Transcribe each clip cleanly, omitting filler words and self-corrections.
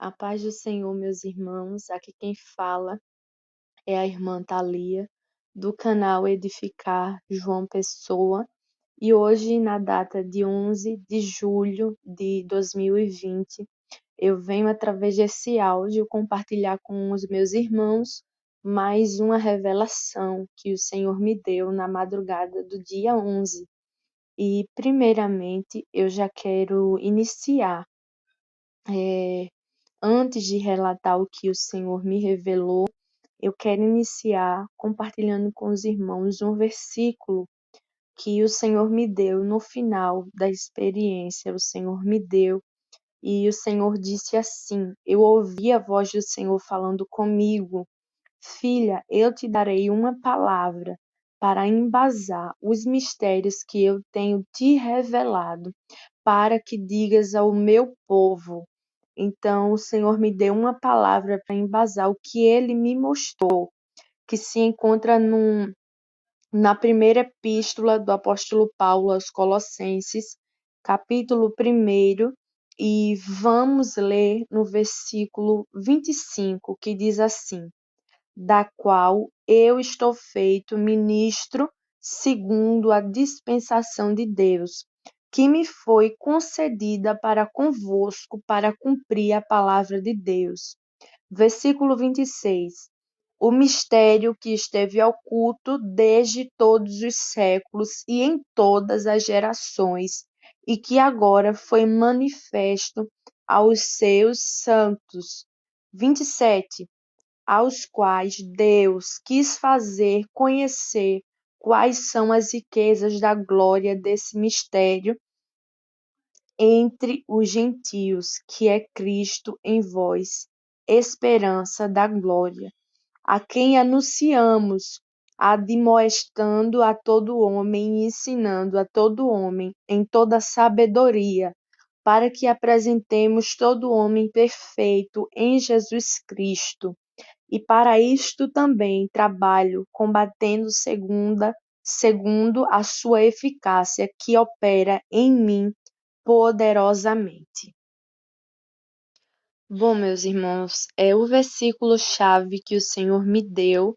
A paz do Senhor, meus irmãos. Aqui quem fala é a irmã Thalia, do canal Edificar João Pessoa. E hoje, na data de 11 de julho de 2020, eu venho, através desse áudio, compartilhar com os meus irmãos mais uma revelação que o Senhor me deu na madrugada do dia 11. E, primeiramente, eu já quero iniciar. Antes de relatar o que o Senhor me revelou, eu quero iniciar compartilhando com os irmãos um versículo que o Senhor me deu no final da experiência. O Senhor me deu e o Senhor disse assim: eu ouvi a voz do Senhor falando comigo: Filha, eu te darei uma palavra para embasar os mistérios que eu tenho te revelado, para que digas ao meu povo. Então, o Senhor me deu uma palavra para embasar o que ele me mostrou, que se encontra na primeira epístola do apóstolo Paulo aos Colossenses, capítulo 1, e vamos ler no versículo 25, que diz assim: da qual eu estou feito ministro segundo a dispensação de Deus, que me foi concedida para convosco para cumprir a palavra de Deus. Versículo 26. O mistério que esteve oculto desde todos os séculos e em todas as gerações, e que agora foi manifesto aos seus santos. 27. Aos quais Deus quis fazer conhecer quais são as riquezas da glória desse mistério entre os gentios, que é Cristo em vós, esperança da glória, a quem anunciamos, admoestando a todo homem e ensinando a todo homem em toda sabedoria, para que apresentemos todo homem perfeito em Jesus Cristo. E para isto também trabalho, combatendo segundo a sua eficácia, que opera em mim poderosamente. Bom, meus irmãos, o versículo-chave que o Senhor me deu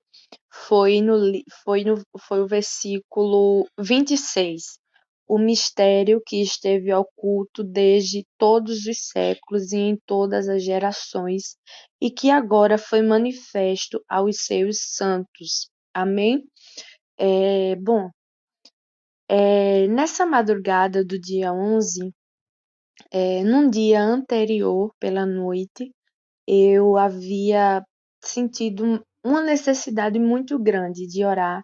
foi o versículo 26. O mistério que esteve oculto desde todos os séculos e em todas as gerações, e que agora foi manifesto aos seus santos. Amém? Bom, nessa madrugada do dia 11, num dia anterior, pela noite, eu havia sentido uma necessidade muito grande de orar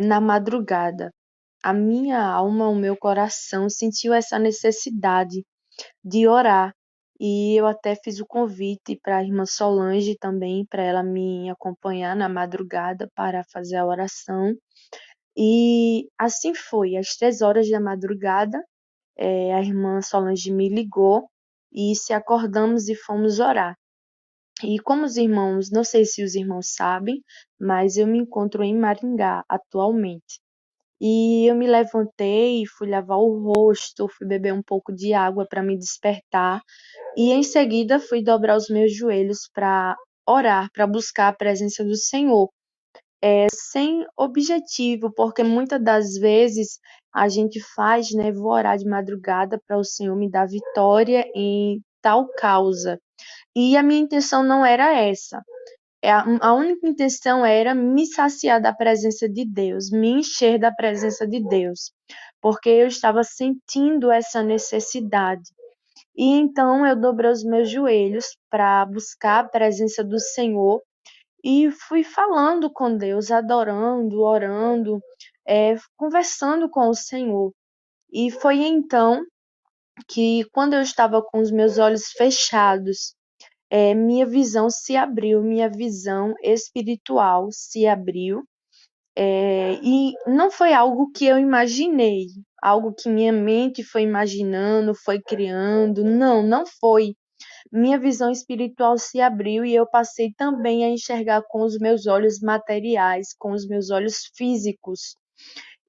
na madrugada. A minha alma, o meu coração sentiu essa necessidade de orar. E eu até fiz o convite para a irmã Solange também, para ela me acompanhar na madrugada para fazer a oração. E assim foi, às 3 horas da madrugada, a irmã Solange me ligou e se acordamos e fomos orar. E como os irmãos, não sei se os irmãos sabem, mas eu me encontro em Maringá atualmente. E eu me levantei, fui lavar o rosto, fui beber um pouco de água para me despertar. E em seguida fui dobrar os meus joelhos para orar, para buscar a presença do Senhor. Sem objetivo, porque muitas das vezes a gente faz, né? Vou orar de madrugada para o Senhor me dar vitória em tal causa. E a minha intenção não era essa. A única intenção era me saciar da presença de Deus, me encher da presença de Deus, porque eu estava sentindo essa necessidade. E então eu dobrei os meus joelhos para buscar a presença do Senhor e fui falando com Deus, adorando, orando, conversando com o Senhor. E foi então que, quando eu estava com os meus olhos fechados, minha visão se abriu, minha visão espiritual se abriu, e não foi algo que eu imaginei, algo que minha mente foi imaginando, foi criando, não foi. Minha visão espiritual se abriu e eu passei também a enxergar com os meus olhos materiais, com os meus olhos físicos.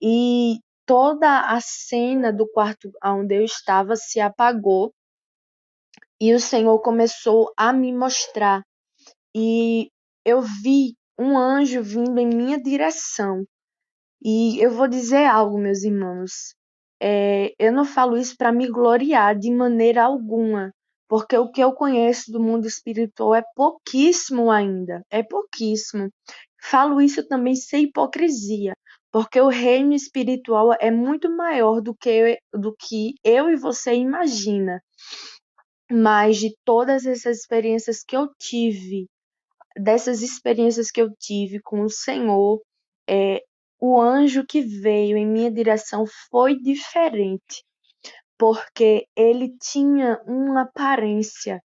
E toda a cena do quarto onde eu estava se apagou e o Senhor começou a me mostrar, e eu vi um anjo vindo em minha direção. E eu vou dizer algo, meus irmãos. Eu não falo isso para me gloriar de maneira alguma, porque o que eu conheço do mundo espiritual é pouquíssimo ainda, é pouquíssimo. Falo isso também sem hipocrisia, porque o reino espiritual é muito maior do que eu e você imagina. Mas de todas essas experiências que eu tive, dessas experiências que eu tive com o Senhor, é, o anjo que veio em minha direção foi diferente, porque ele tinha uma aparência.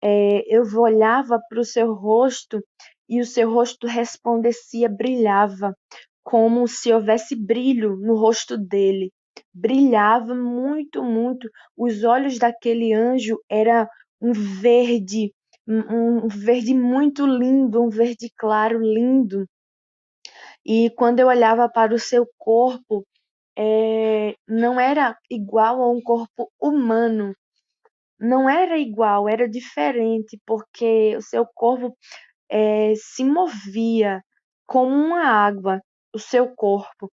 Eu olhava para o seu rosto e o seu rosto resplandecia, brilhava, como se houvesse brilho no rosto dele. Brilhava muito, muito. Os olhos daquele anjo era um verde, um verde muito lindo, um verde claro lindo. E quando eu olhava para o seu corpo, não era igual a um corpo humano, não era igual, era diferente, porque o seu corpo se movia como uma água, o seu corpo.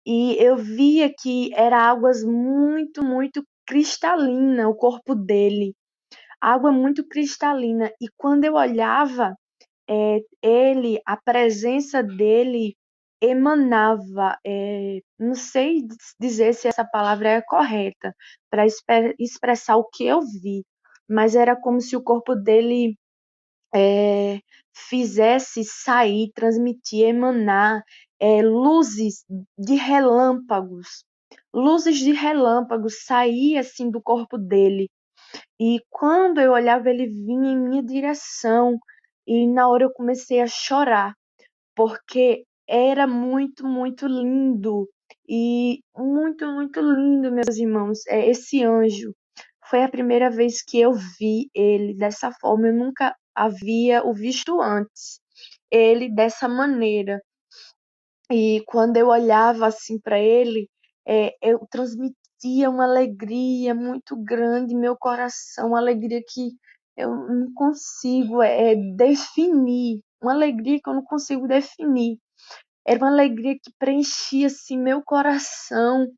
E eu via que era águas muito, muito cristalina, o corpo dele, água muito cristalina. E quando eu olhava, a presença dele emanava, não sei dizer se essa palavra é correta para expressar o que eu vi, mas era como se o corpo dele fizesse sair, transmitir, emanar luzes de relâmpagos. Luzes de relâmpagos saíam assim do corpo dele. E quando eu olhava, ele vinha em minha direção. E na hora eu comecei a chorar, porque era muito, muito lindo. E muito, muito lindo, meus irmãos. Esse anjo. Foi a primeira vez que eu vi ele dessa forma. Eu nunca havia o visto antes. Ele dessa maneira. E quando eu olhava assim para ele, eu transmitia uma alegria muito grande em meu coração, uma alegria que eu não consigo definir, uma alegria que eu não consigo definir. Era uma alegria que preenchia assim meu coração.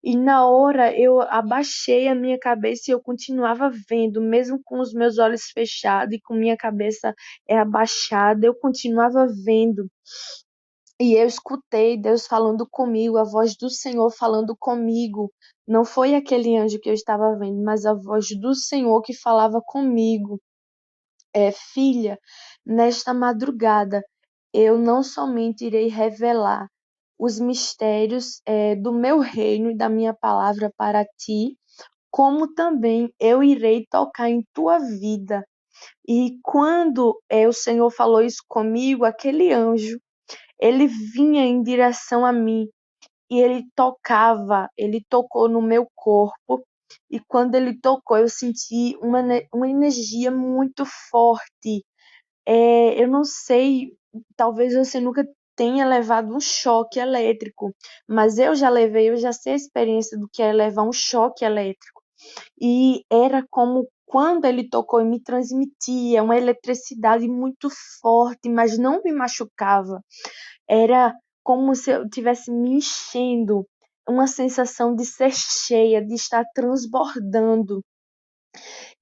E na hora eu abaixei a minha cabeça e eu continuava vendo, mesmo com os meus olhos fechados e com minha cabeça abaixada, eu continuava vendo. E eu escutei Deus falando comigo, a voz do Senhor falando comigo. Não foi aquele anjo que eu estava vendo, mas a voz do Senhor que falava comigo. Filha, nesta madrugada eu não somente irei revelar os mistérios do meu reino e da minha palavra para ti, como também eu irei tocar em tua vida. E quando o Senhor falou isso comigo, aquele anjo, ele vinha em direção a mim e ele tocou no meu corpo. E quando ele tocou, eu senti uma energia muito forte. Eu não sei, talvez você nunca tenha levado um choque elétrico, mas eu já sei a experiência do que é levar um choque elétrico. E era como quando ele tocou e me transmitia uma eletricidade muito forte, mas não me machucava. Era como se eu estivesse me enchendo, uma sensação de ser cheia, de estar transbordando.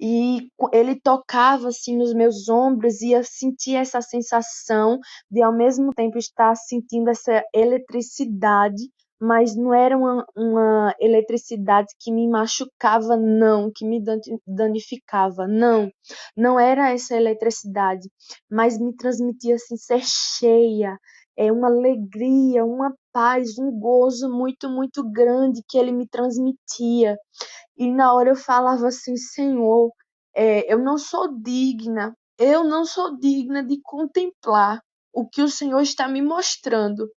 E ele tocava assim nos meus ombros e eu sentia essa sensação de ao mesmo tempo estar sentindo essa eletricidade, mas não era uma eletricidade que me machucava, não, que me danificava, não, não era essa eletricidade, mas me transmitia assim ser cheia, uma alegria, uma paz, um gozo muito, muito grande que ele me transmitia. E na hora eu falava assim, Senhor, eu não sou digna de contemplar o que o Senhor está me mostrando.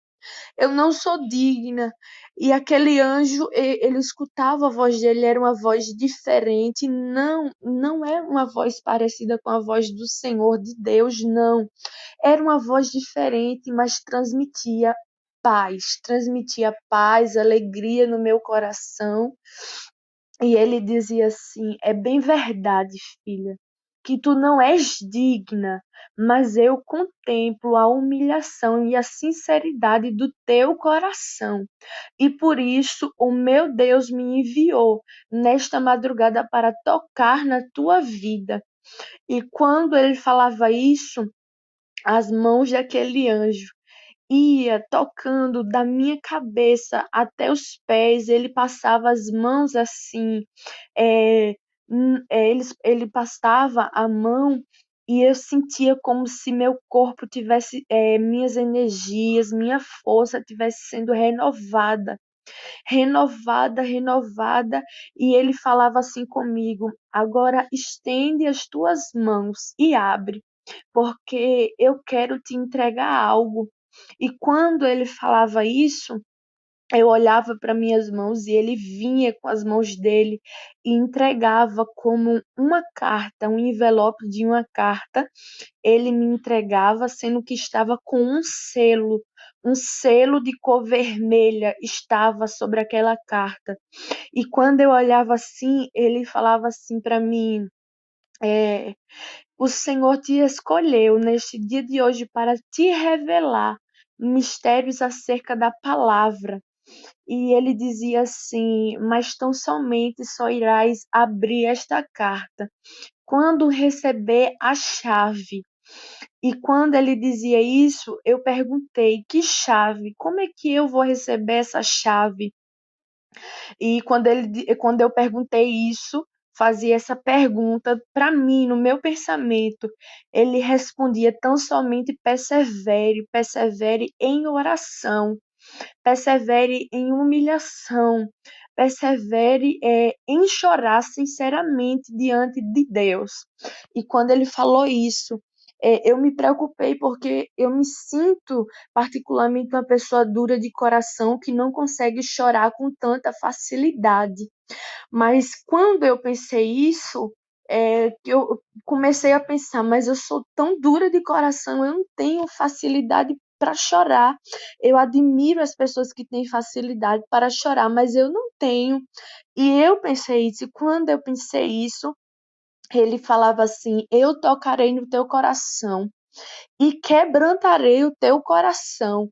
Eu não sou digna. E aquele anjo, ele escutava a voz dele, era uma voz diferente. Não, não é uma voz parecida com a voz do Senhor, de Deus, não. Era uma voz diferente, mas transmitia paz, alegria no meu coração. E ele dizia assim: é bem verdade, filha, que tu não és digna, mas eu contemplo a humilhação e a sinceridade do teu coração. E por isso o meu Deus me enviou nesta madrugada para tocar na tua vida. E quando ele falava isso, as mãos daquele anjo ia tocando da minha cabeça até os pés, ele passava as mãos assim, ele passava a mão e eu sentia como se meu corpo tivesse, minhas energias, minha força tivesse sendo renovada, e ele falava assim comigo: agora estende as tuas mãos e abre, porque eu quero te entregar algo. E quando ele falava isso, eu olhava para minhas mãos e ele vinha com as mãos dele e entregava como uma carta, um envelope de uma carta. Ele me entregava, sendo que estava com um selo de cor vermelha estava sobre aquela carta. E quando eu olhava assim, ele falava assim para mim: é, o Senhor te escolheu neste dia de hoje para te revelar mistérios acerca da palavra. E ele dizia assim: mas tão somente só irás abrir esta carta quando receber a chave. E quando ele dizia isso, eu perguntei: que chave? Como é que eu vou receber essa chave? E quando eu perguntei isso, fazia essa pergunta para mim, no meu pensamento, ele respondia: tão somente persevere, persevere em oração, persevere em humilhação, persevere em chorar sinceramente diante de Deus. E quando ele falou isso, eu me preocupei porque eu me sinto particularmente uma pessoa dura de coração que não consegue chorar com tanta facilidade. Mas quando eu pensei isso, que eu comecei a pensar, mas eu sou tão dura de coração, eu não tenho facilidade para chorar. Eu admiro as pessoas que têm facilidade para chorar, mas eu não tenho. E eu pensei isso, e quando eu pensei isso, ele falava assim: eu tocarei no teu coração e quebrantarei o teu coração.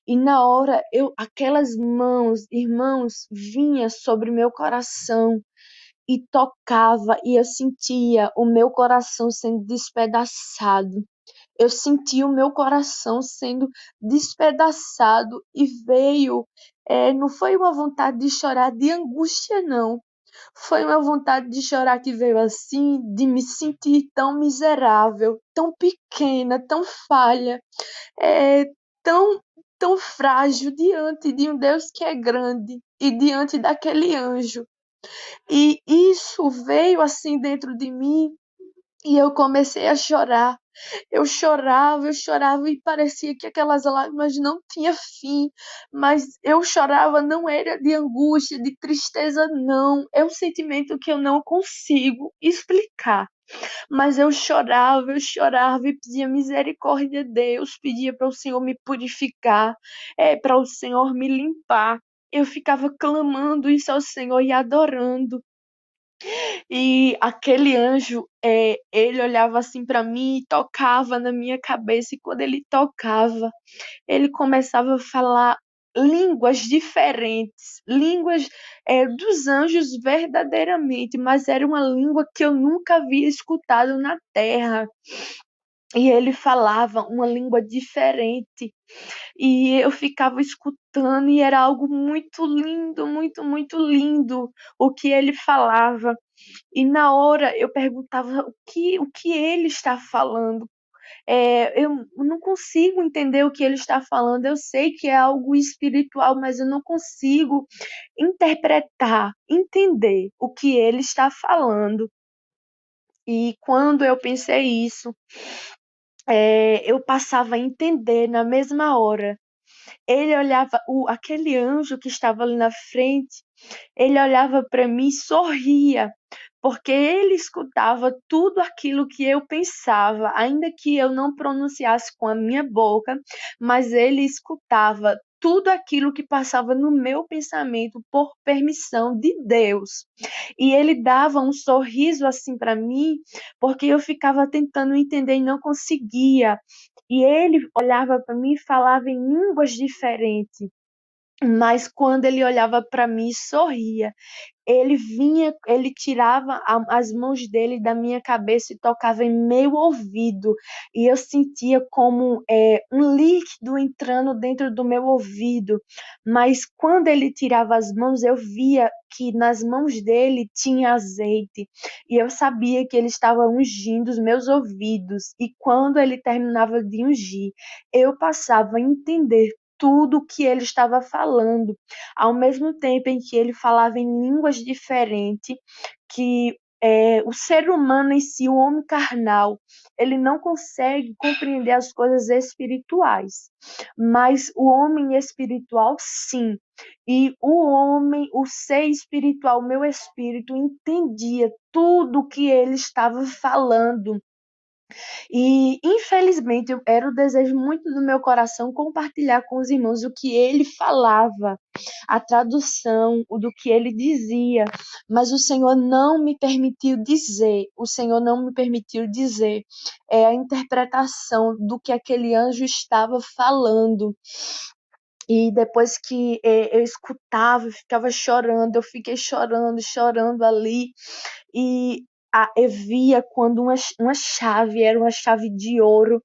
E na hora, aquelas mãos, irmãos, vinha sobre meu coração e tocava, e eu sentia o meu coração sendo despedaçado. Eu senti o meu coração sendo despedaçado e veio, não foi uma vontade de chorar de angústia, não. Foi uma vontade de chorar que veio assim, de me sentir tão miserável, tão pequena, tão falha, é, tão, tão frágil diante de um Deus que é grande e diante daquele anjo. E isso veio assim dentro de mim e eu comecei a chorar. Eu chorava e parecia que aquelas lágrimas não tinham fim, mas eu chorava não era de angústia, de tristeza, não. É um sentimento que eu não consigo explicar. Mas eu chorava e pedia misericórdia a Deus, pedia para o Senhor me purificar, para o Senhor me limpar. Eu ficava clamando isso ao Senhor e adorando. E aquele anjo, ele olhava assim para mim e tocava na minha cabeça. E quando ele tocava, ele começava a falar línguas diferentes, línguas dos anjos verdadeiramente, mas era uma língua que eu nunca havia escutado na terra. E ele falava uma língua diferente. E eu ficava escutando e era algo muito lindo, muito, muito lindo o que ele falava. E na hora eu perguntava o que ele está falando. Eu não consigo entender o que ele está falando. Eu sei que é algo espiritual, mas eu não consigo interpretar, entender o que ele está falando. E quando eu pensei isso, eu passava a entender na mesma hora. Ele olhava, aquele anjo que estava ali na frente, ele olhava para mim e sorria, porque ele escutava tudo aquilo que eu pensava, ainda que eu não pronunciasse com a minha boca, mas ele escutava tudo aquilo que passava no meu pensamento por permissão de Deus. E ele dava um sorriso assim para mim, porque eu ficava tentando entender e não conseguia. E ele olhava para mim e falava em línguas diferentes. Mas quando ele olhava para mim e sorria, ele vinha, ele tirava as mãos dele da minha cabeça e tocava em meu ouvido. E eu sentia como um líquido entrando dentro do meu ouvido. Mas quando ele tirava as mãos, eu via que nas mãos dele tinha azeite. E eu sabia que ele estava ungindo os meus ouvidos. E quando ele terminava de ungir, eu passava a entender tudo o que ele estava falando, ao mesmo tempo em que ele falava em línguas diferentes, que o ser humano em si, o homem carnal, ele não consegue compreender as coisas espirituais, mas o homem espiritual, sim. E o homem, o ser espiritual, o meu espírito, entendia tudo o que ele estava falando. E, infelizmente, era o desejo muito do meu coração compartilhar com os irmãos o que ele falava, a tradução, o do que ele dizia, mas o Senhor não me permitiu dizer, o Senhor não me permitiu dizer a interpretação do que aquele anjo estava falando. E depois que eu escutava, eu ficava chorando, eu fiquei chorando, chorando ali. E eu via quando uma chave, era uma chave de ouro,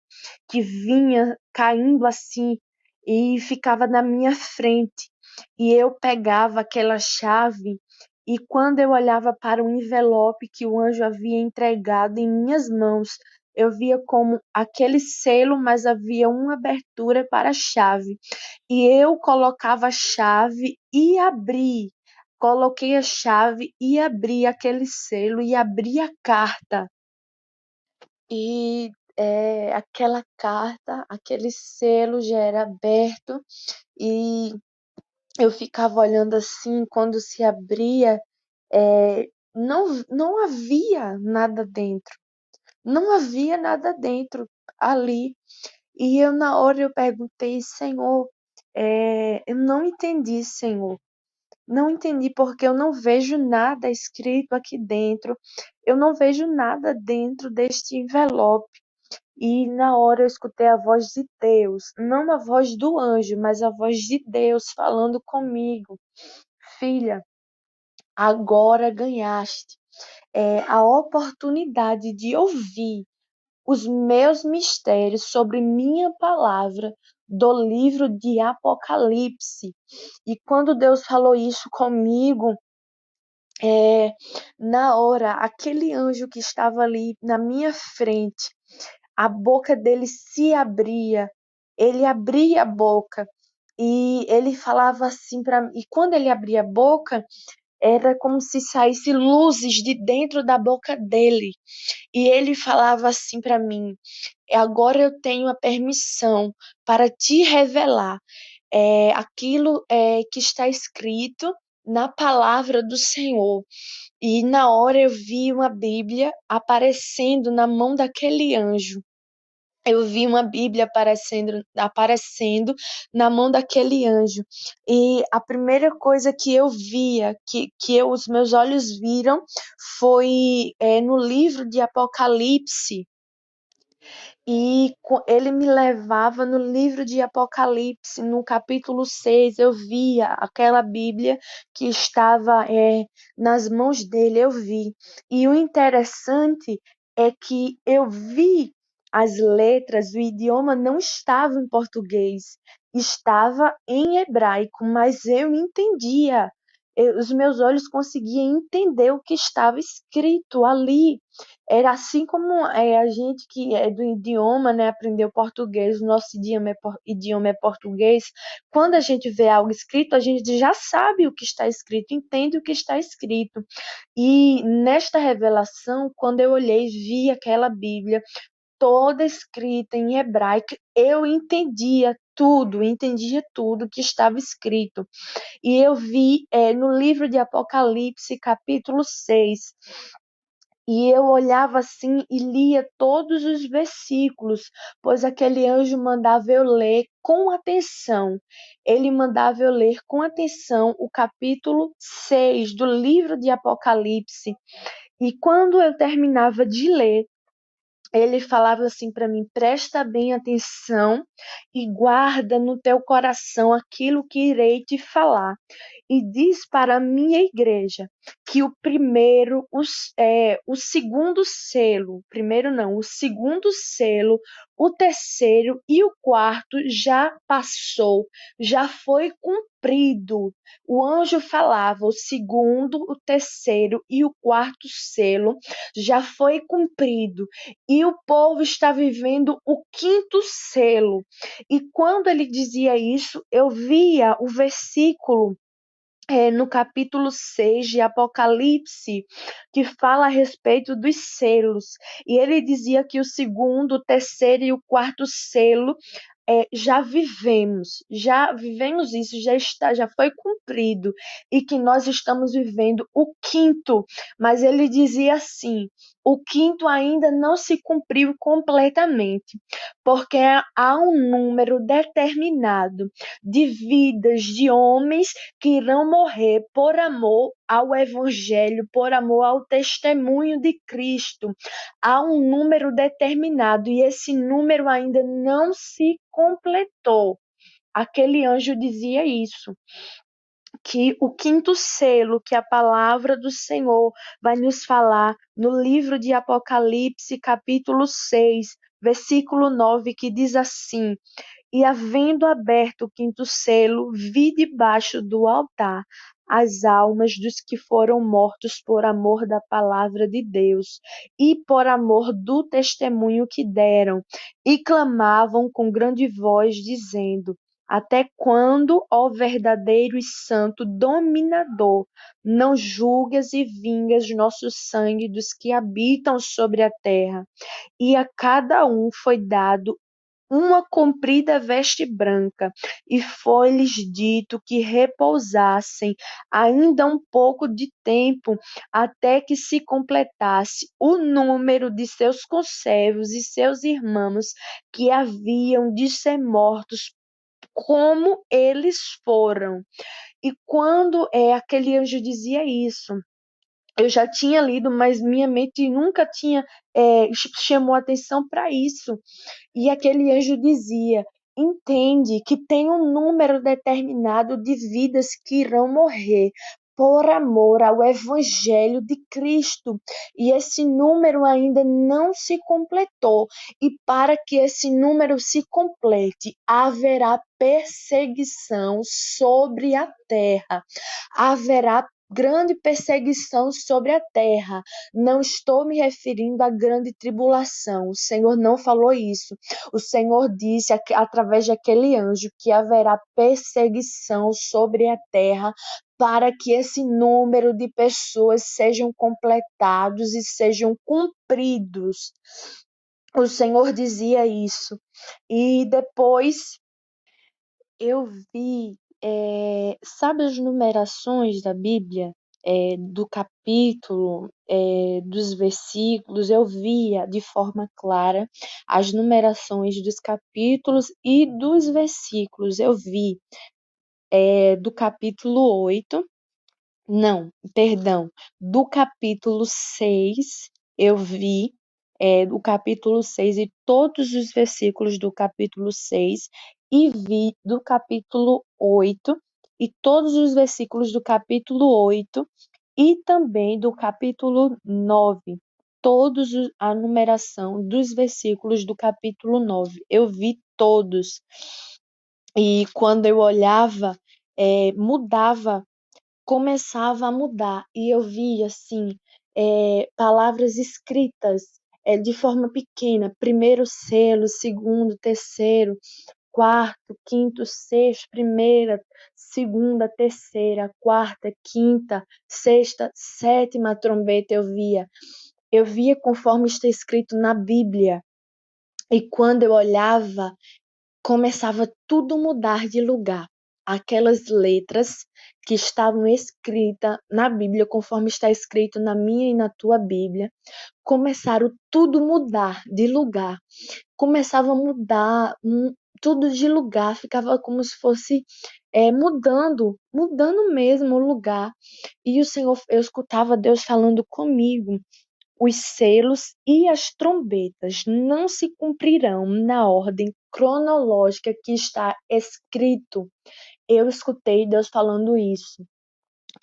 que vinha caindo assim e ficava na minha frente. E eu pegava aquela chave e quando eu olhava para o envelope que o anjo havia entregado em minhas mãos, eu via como aquele selo, mas havia uma abertura para a chave. E eu colocava a chave e abri. Coloquei a chave e abri aquele selo e abri a carta. E aquela carta, aquele selo já era aberto e eu ficava olhando assim, quando se abria, não havia nada dentro. Não havia nada dentro ali. E eu, na hora, eu perguntei, Senhor, eu não entendi, Senhor. Não entendi porque eu não vejo nada escrito aqui dentro. Eu não vejo nada dentro deste envelope. E na hora eu escutei a voz de Deus, não a voz do anjo, mas a voz de Deus falando comigo. Filha, agora ganhaste a oportunidade de ouvir os meus mistérios sobre minha palavra do livro de Apocalipse. E quando Deus falou isso comigo, na hora, aquele anjo que estava ali na minha frente, a boca dele se abria, ele abria a boca e ele falava assim para mim. E quando ele abria a boca, era como se saísse luzes de dentro da boca dele. E ele falava assim para mim: agora eu tenho a permissão para te revelar aquilo que está escrito na palavra do Senhor. E na hora eu vi uma Bíblia aparecendo na mão daquele anjo. Eu vi uma Bíblia aparecendo na mão daquele anjo. E a primeira coisa que eu via, os meus olhos viram, foi no livro de Apocalipse. E ele me levava no livro de Apocalipse, no capítulo 6, eu via aquela Bíblia que estava nas mãos dele, eu vi. E o interessante é que eu vi as letras, o idioma não estava em português, estava em hebraico, mas eu entendia. Os meus olhos conseguiam entender o que estava escrito ali. Era assim como a gente que é do idioma, né, aprendeu português, o nosso idioma é português. Quando a gente vê algo escrito, a gente já sabe o que está escrito, entende o que está escrito. E nesta revelação, quando eu olhei, vi aquela Bíblia toda escrita em hebraico, eu entendia tudo que estava escrito. E eu vi no livro de Apocalipse, capítulo 6, E eu olhava assim e lia todos os versículos, pois aquele anjo mandava eu ler com atenção. Ele mandava eu ler com atenção o capítulo 6 do livro de Apocalipse. E quando eu terminava de ler, ele falava assim para mim: presta bem atenção e guarda no teu coração aquilo que irei te falar. E diz para a minha igreja que o segundo selo, primeiro não, o segundo selo, o terceiro e o quarto já passou, já foi cumprido. O anjo falava: o segundo, o terceiro e o quarto selo já foi cumprido e o povo está vivendo o quinto selo. E quando ele dizia isso, eu via o versículo no capítulo 6 de Apocalipse, que fala a respeito dos selos. E ele dizia que o segundo, o terceiro e o quarto selo já vivemos isso, já foi cumprido, e que nós estamos vivendo o quinto, mas ele dizia assim: o quinto ainda não se cumpriu completamente, porque há um número determinado de vidas de homens que irão morrer por amor ao Evangelho, por amor ao testemunho de Cristo. Há um número determinado e esse número ainda não se completou. Aquele anjo dizia isso, que o quinto selo que a palavra do Senhor vai nos falar no livro de Apocalipse, capítulo 6, versículo 9, que diz assim: e havendo aberto o quinto selo, vi debaixo do altar as almas dos que foram mortos por amor da palavra de Deus e por amor do testemunho que deram, e clamavam com grande voz, dizendo: até quando, ó verdadeiro e santo dominador, não julgas e vingas nosso sangue dos que habitam sobre a terra? E a cada um foi dado uma comprida veste branca, e foi-lhes dito que repousassem ainda um pouco de tempo, até que se completasse o número de seus conservos e seus irmãos que haviam de ser mortos, como eles foram. E quando aquele anjo dizia isso, eu já tinha lido, mas minha mente nunca tinha chamou atenção para isso. E aquele anjo dizia: entende que tem um número determinado de vidas que irão morrer por amor ao Evangelho de Cristo. E esse número ainda não se completou. E para que esse número se complete, haverá perseguição sobre a terra. Haverá grande perseguição sobre a terra. Não estou me referindo à grande tribulação. O Senhor não falou isso. O Senhor disse através daquele anjo que haverá perseguição sobre a terra para que esse número de pessoas sejam completados e sejam cumpridos. O Senhor dizia isso. E depois eu vi, sabe as numerações da Bíblia? Do capítulo, dos versículos, eu via de forma clara as numerações dos capítulos e dos versículos. Eu vi do capítulo 8, não, perdão, do capítulo 6, eu vi o capítulo 6 e todos os versículos do capítulo 6, e vi do capítulo 8 e todos os versículos do capítulo 8 e também do capítulo 9, a numeração dos versículos do capítulo 9. Eu vi todos. E quando eu olhava, mudava, começava a mudar. E eu via, assim, palavras escritas de forma pequena. Primeiro selo, segundo, terceiro, quarto, quinto, sexto, primeira, segunda, terceira, quarta, quinta, sexta, sétima trombeta eu via. Eu via conforme está escrito na Bíblia. E quando eu olhava, começava tudo a mudar de lugar. aquelas letras que estavam escritas na Bíblia, conforme está escrito na minha e na tua Bíblia, começaram tudo mudar de lugar. Começava a mudar tudo de lugar, ficava como se fosse mudando mesmo o lugar. E o Senhor, eu escutava Deus falando comigo. Os selos e as trombetas não se cumprirão na ordem cronológica que está escrito. Eu escutei Deus falando isso,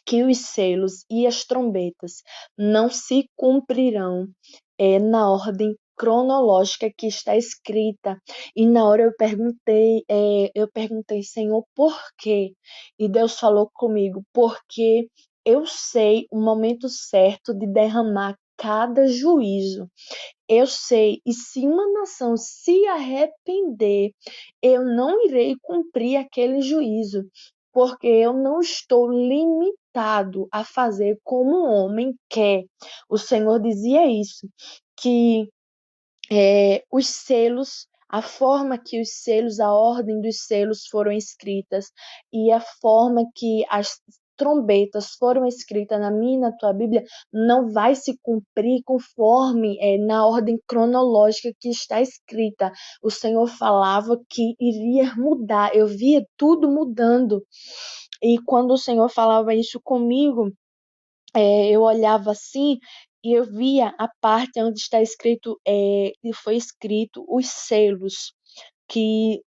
que os selos e as trombetas não se cumprirão na ordem cronológica que está escrita. E na hora eu perguntei, Senhor, por quê? E Deus falou comigo, porque eu sei o momento certo de derramar cada juízo. Eu sei, e se uma nação se arrepender, eu não irei cumprir aquele juízo, porque eu não estou limitado a fazer como o homem quer. O Senhor dizia isso, que os selos, a forma que os selos, a ordem dos selos foram escritas e a forma que as trombetas foram escritas na minha e na tua Bíblia não vai se cumprir conforme na ordem cronológica que está escrita. O Senhor falava que iria mudar, eu via tudo mudando. E quando o Senhor falava isso comigo, eu olhava assim e eu via a parte onde está escrito, e foi escrito os selos, que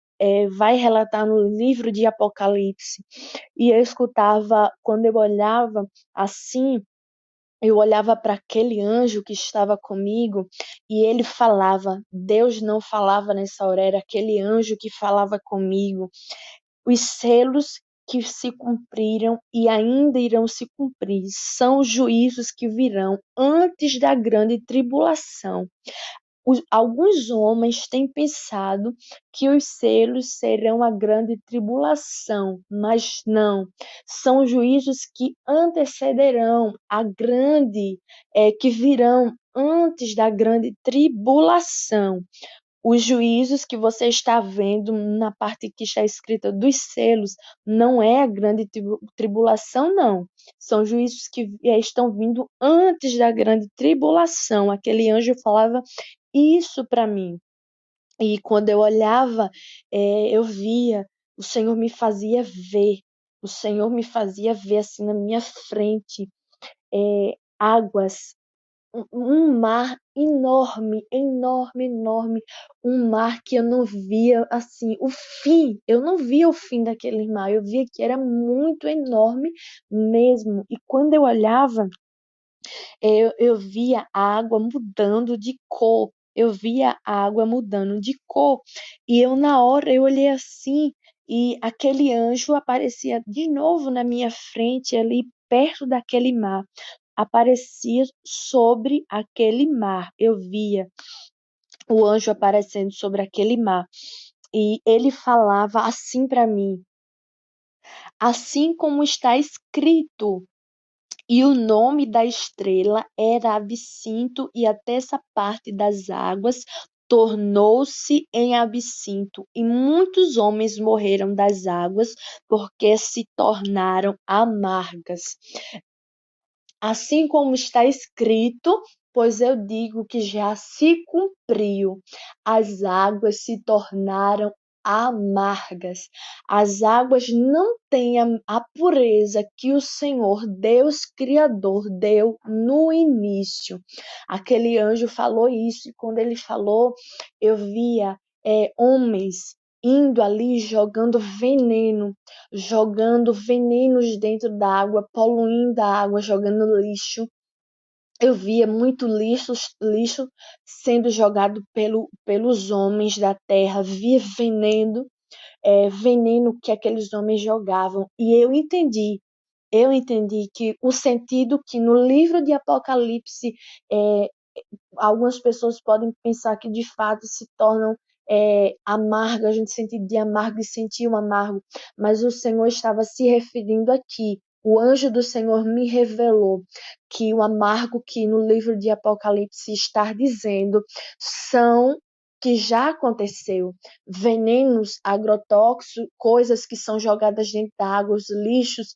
vai relatar no livro de Apocalipse. E eu escutava, quando eu olhava assim, eu olhava para aquele anjo que estava comigo e ele falava. Deus não falava nessa hora, era aquele anjo que falava comigo. Os selos que se cumpriram e ainda irão se cumprir são os juízos que virão antes da grande tribulação. Alguns homens têm pensado que os selos serão a grande tribulação, mas não. São juízos que antecederão a grande, que virão antes da grande tribulação. Os juízos que você está vendo na parte que está escrita dos selos não é a grande tribulação, não. São juízos que estão vindo antes da grande tribulação. Aquele anjo falava isso para mim. E quando eu olhava, eu via, o Senhor me fazia ver. O Senhor me fazia ver assim na minha frente, águas, um mar enorme, enorme, enorme, um mar que eu não via assim o fim, eu não via o fim daquele mar, eu via que era muito enorme mesmo. E quando eu olhava, eu via a água mudando de cor, eu via a água mudando de cor, e eu na hora eu olhei assim e aquele anjo aparecia de novo na minha frente ali perto daquele mar, aparecia sobre aquele mar. Eu via o anjo aparecendo sobre aquele mar. E ele falava assim para mim: assim como está escrito. E o nome da estrela era Absinto, e a terça parte das águas tornou-se em absinto, e muitos homens morreram das águas, porque se tornaram amargas. Assim como está escrito, pois eu digo que já se cumpriu. As águas se tornaram amargas. As águas não têm a pureza que o Senhor, Deus Criador, deu no início. Aquele anjo falou isso, e quando ele falou, eu via homens indo ali jogando venenos dentro da água, poluindo a água, jogando lixo. Eu via muito lixo sendo jogado pelos homens da terra, via veneno que aqueles homens jogavam. E eu entendi que o sentido que no livro de Apocalipse, é, algumas pessoas podem pensar que de fato se tornam amargas, no sentido de amargo e sentir o amargo, mas o Senhor estava se referindo aqui. O anjo do Senhor me revelou que o amargo que no livro de Apocalipse está dizendo são que já aconteceu. Venenos, agrotóxicos, coisas que são jogadas dentro da água, os lixos,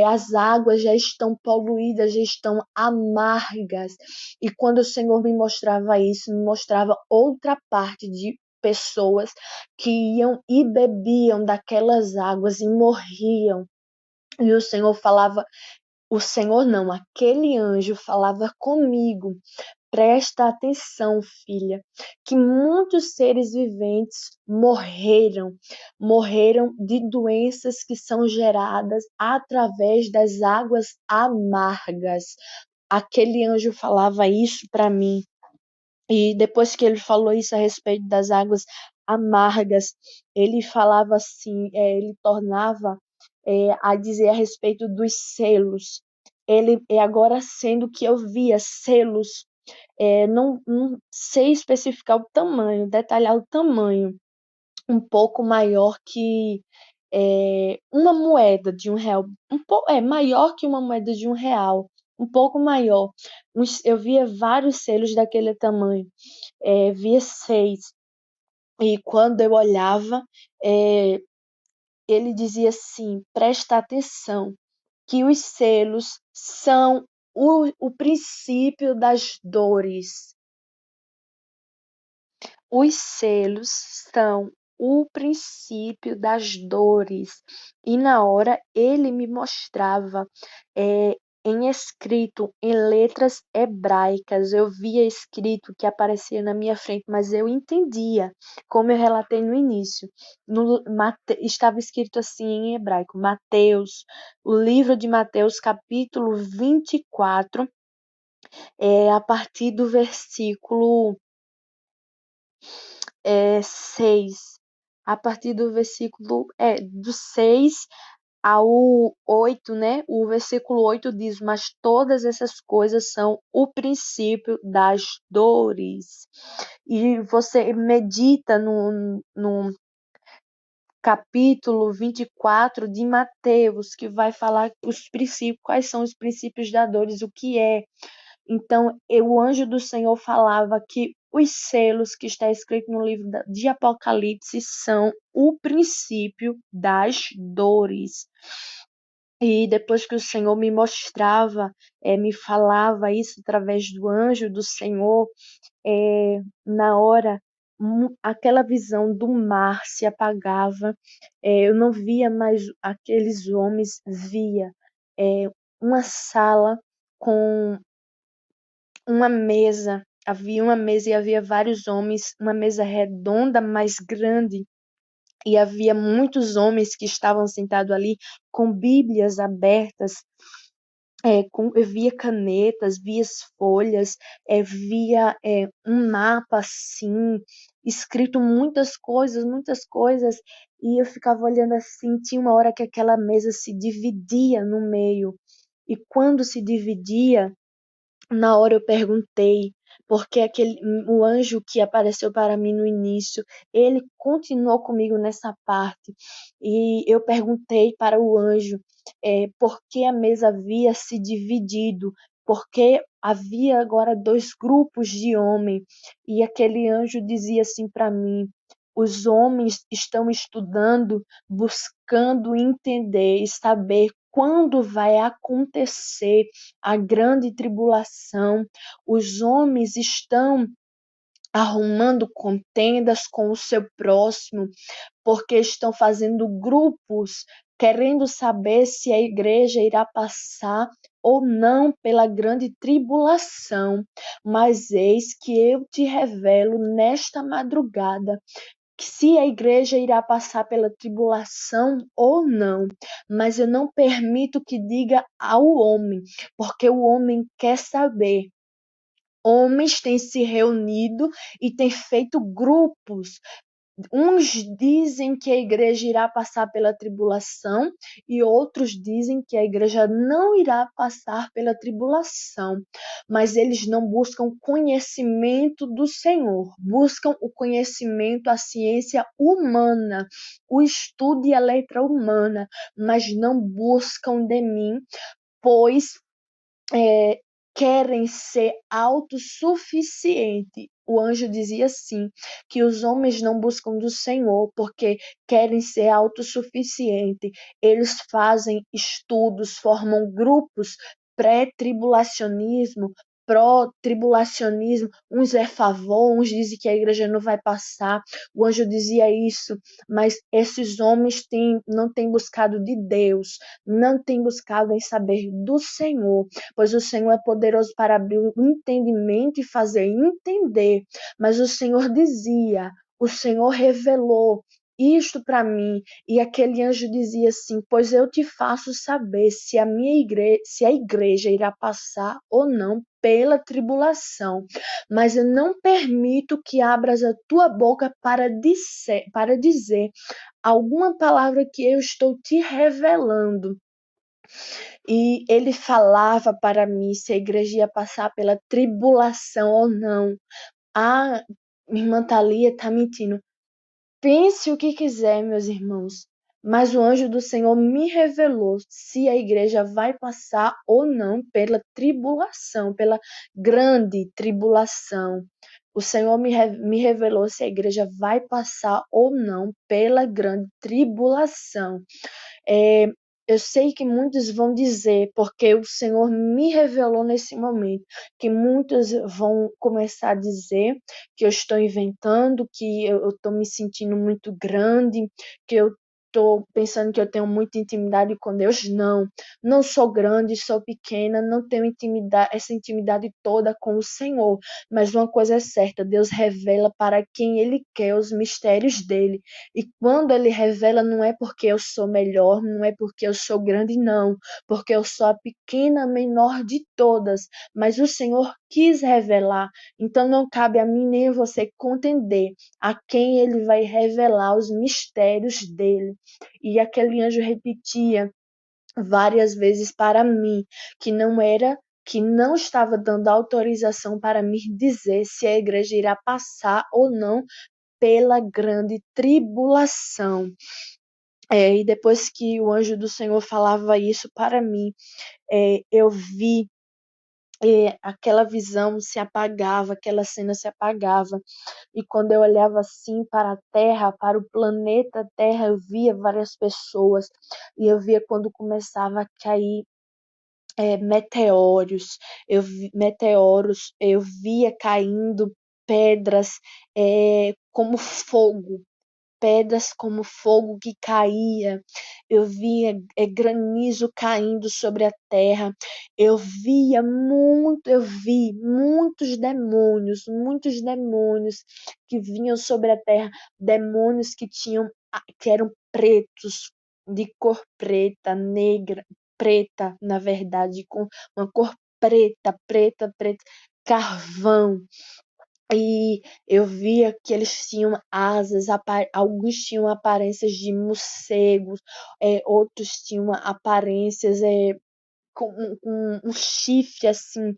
as águas já estão poluídas, já estão amargas. E quando o Senhor me mostrava isso, me mostrava outra parte de pessoas que iam e bebiam daquelas águas e morriam. E o Senhor falava, o Senhor não, aquele anjo falava comigo. Presta atenção, filha, que muitos seres viventes morreram de doenças que são geradas através das águas amargas. Aquele anjo falava isso para mim. E depois que ele falou isso a respeito das águas amargas, ele falava assim, ele tornava a dizer a respeito dos selos. Ele agora sendo que eu via selos, não sei especificar o tamanho, detalhar o tamanho, um pouco maior que uma moeda de R$ 1, maior que uma moeda de R$ 1, um pouco maior. Eu via vários selos daquele tamanho, via 6. E quando eu olhava, ele dizia assim: presta atenção, que os selos são o princípio das dores. Os selos são o princípio das dores. E na hora ele me mostrava em escrito, em letras hebraicas. Eu via escrito que aparecia na minha frente, mas eu entendia, como eu relatei no início. Estava escrito assim em hebraico: Mateus, o livro de Mateus, capítulo 24, a partir do versículo 6, a partir do versículo do 6 ao 8, né? O versículo 8 diz: mas todas essas coisas são o princípio das dores. E você medita no capítulo 24 de Mateus, que vai falar os princípios, quais são os princípios das dores, o que é. Então, o anjo do Senhor falava que os selos que está escrito no livro de Apocalipse são o princípio das dores. E depois que o Senhor me mostrava, me falava isso através do anjo do Senhor, na hora, aquela visão do mar se apagava, eu não via mais aqueles homens, via uma sala com havia uma mesa e havia vários homens, uma mesa redonda, mais grande, e havia muitos homens que estavam sentados ali com Bíblias abertas, eu via canetas, via folhas, via um mapa assim, escrito muitas coisas, e eu ficava olhando assim, tinha uma hora que aquela mesa se dividia no meio, e quando se dividia, na hora eu perguntei, porque o anjo que apareceu para mim no início, ele continuou comigo nessa parte. E eu perguntei para o anjo por que a mesa havia se dividido, porque havia agora dois grupos de homens. E aquele anjo dizia assim para mim: os homens estão estudando, buscando entender e saber quando vai acontecer a grande tribulação. Os homens estão arrumando contendas com o seu próximo, porque estão fazendo grupos, querendo saber se a igreja irá passar ou não pela grande tribulação. Mas eis que eu te revelo nesta madrugada que se a igreja irá passar pela tribulação ou não, mas eu não permito que diga ao homem, porque o homem quer saber. Homens têm se reunido e têm feito grupos. Uns dizem que a igreja irá passar pela tribulação e outros dizem que a igreja não irá passar pela tribulação, mas eles não buscam conhecimento do Senhor, buscam o conhecimento, a ciência humana, o estudo e a letra humana, mas não buscam de mim, pois querem ser autossuficientes. O anjo dizia assim, que os homens não buscam do Senhor porque querem ser autossuficientes. Eles fazem estudos, formam grupos pré-tribulacionismo, pró-tribulacionismo, uns é a favor, uns dizem que a igreja não vai passar. O anjo dizia isso, mas esses homens não têm buscado de Deus, não têm buscado em saber do Senhor, pois o Senhor é poderoso para abrir o entendimento e fazer entender. Mas o Senhor dizia, o Senhor revelou isto para mim, e aquele anjo dizia assim: pois eu te faço saber se se a igreja irá passar ou não pela tribulação, mas eu não permito que abras a tua boca para dizer alguma palavra que eu estou te revelando. E ele falava para mim se a igreja ia passar pela tribulação ou não. Ah, minha irmã Thalia está mentindo. Pense o que quiser, meus irmãos, mas o anjo do Senhor me revelou se a igreja vai passar ou não pela tribulação, pela grande tribulação. O Senhor me revelou se a igreja vai passar ou não pela grande tribulação. É, eu sei que muitos vão dizer, porque o Senhor me revelou nesse momento, que muitos vão começar a dizer que eu estou inventando, que eu estou me sentindo muito grande, que eu estou pensando que eu tenho muita intimidade com Deus. Não, não sou grande, sou pequena, não tenho essa intimidade toda com o Senhor. Mas uma coisa é certa, Deus revela para quem Ele quer os mistérios dele. E quando Ele revela, não é porque eu sou melhor, não é porque eu sou grande, não, porque eu sou a pequena, menor de todas, mas o Senhor quis revelar, então não cabe a mim nem a você contender a quem Ele vai revelar os mistérios dele. E aquele anjo repetia várias vezes para mim que não estava dando autorização para me dizer se a igreja irá passar ou não pela grande tribulação. E depois que o anjo do Senhor falava isso para mim, eu vi aquela visão se apagava, aquela cena se apagava. E quando eu olhava assim para a Terra, para o planeta Terra, eu via várias pessoas. E eu via quando começava a cair meteoros, eu via caindo pedras como fogo, pedras como fogo que caía, eu via granizo caindo sobre a terra, eu vi muitos demônios que vinham sobre a terra, demônios que eram pretos, de cor preta, negra, preta, na verdade, com uma cor preta, carvão. E eu via que eles tinham asas, alguns tinham aparências de morcegos, outros tinham aparências com um chifre assim,